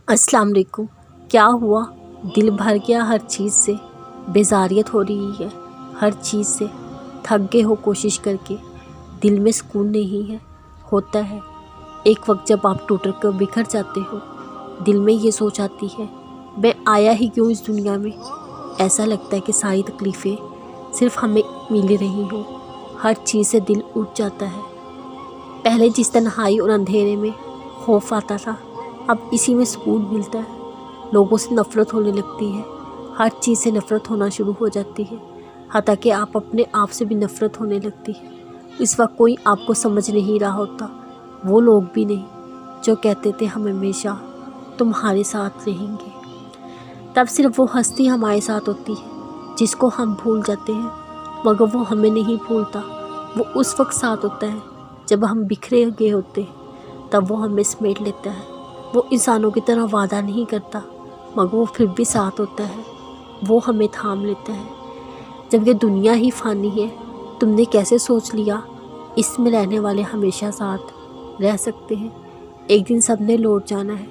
अस्सलाम वालेकुम। क्या हुआ? दिल भर गया हर चीज़ से, बेजारियत हो रही है हर चीज़ से, थक गए हो कोशिश करके, दिल में सुकून नहीं है। होता है एक वक्त जब आप टूट कर बिखर जाते हो, दिल में ये सोच आती है मैं आया ही क्यों इस दुनिया में। ऐसा लगता है कि सारी तकलीफ़ें सिर्फ हमें मिल रही हो, हर चीज़ से दिल उठ जाता है। पहले जिस तन्हाई और अंधेरे में खौफ आता था, अब इसी में सुकून मिलता है। लोगों से नफ़रत होने लगती है, हर चीज़ से नफ़रत होना शुरू हो जाती है, हत्ता कि आप अपने आप से भी नफ़रत होने लगती है। इस वक्त कोई आपको समझ नहीं रहा होता, वो लोग भी नहीं जो कहते थे हम हमेशा तुम्हारे साथ रहेंगे। तब सिर्फ वो हस्ती हमारे साथ होती है जिसको हम भूल जाते हैं, मगर वो हमें नहीं भूलता। वो उस वक्त साथ होता है जब हम बिखरे गए होते हैं, तब वो हमें समेट लेता है। वो इंसानों की तरह वादा नहीं करता, मगर वो फिर भी साथ होता है, वो हमें थाम लेता है। जब ये दुनिया ही फ़ानी है, तुमने कैसे सोच लिया इसमें रहने वाले हमेशा साथ रह सकते हैं। एक दिन सब ने लौट जाना है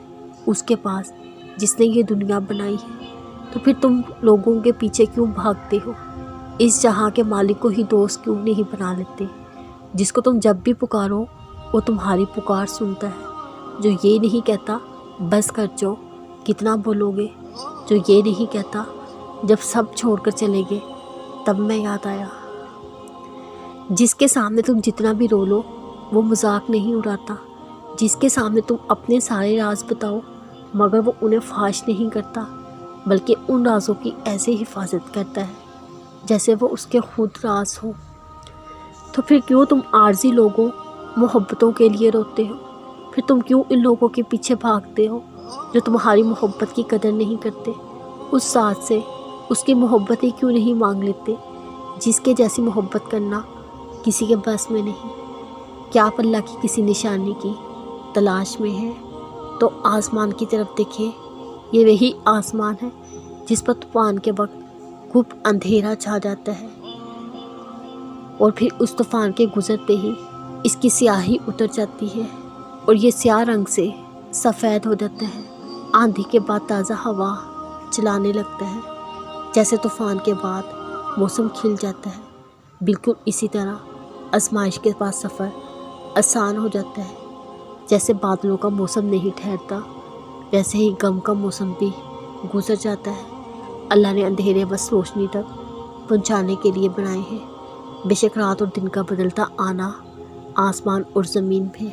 उसके पास जिसने ये दुनिया बनाई है, तो फिर तुम लोगों के पीछे क्यों भागते हो? इस जहाँ के मालिक को ही दोस्त क्यों नहीं बना लेते, जिसको तुम जब भी पुकारो वो तुम्हारी पुकार सुनता है, जो ये नहीं कहता बस कर जो कितना बोलोगे, जो ये नहीं कहता जब सब छोड़कर चले गए तब मैं याद आया, जिसके सामने तुम जितना भी रो लो वो मजाक नहीं उड़ाता, जिसके सामने तुम अपने सारे राज बताओ मगर वो उन्हें फाश नहीं करता, बल्कि उन राजों की ऐसे हिफाजत करता है जैसे वो उसके खुद राज हो। तो फिर क्यों तुम आर्जी लोगों मोहब्बतों के लिए रोते हो? फिर तुम क्यों इन लोगों के पीछे भागते हो जो तुम्हारी मोहब्बत की कदर नहीं करते? उस साथ से उसकी मोहब्बत ही क्यों नहीं मांग लेते, जिसके जैसी मोहब्बत करना किसी के बस में नहीं। क्या आप अल्लाह की किसी निशानी की तलाश में है तो आसमान की तरफ देखें, ये वही आसमान है जिस पर तूफ़ान के वक्त खूब अंधेरा छा जाता है और फिर उस तूफ़ान के गुज़रते ही इसकी स्याही उतर जाती है और ये स्याह रंग से सफ़ेद हो जाता है। आंधी के बाद ताज़ा हवा चलाने लगता है, जैसे तूफ़ान के बाद मौसम खिल जाता है। बिल्कुल इसी तरह आजमाइश के बाद सफ़र आसान हो जाता है। जैसे बादलों का मौसम नहीं ठहरता, वैसे ही गम का मौसम भी गुजर जाता है। अल्लाह ने अंधेरे बस रोशनी तक पहुंचाने के लिए बनाए हैं। बेशक रात और दिन का बदलता आना आसमान और ज़मीन पे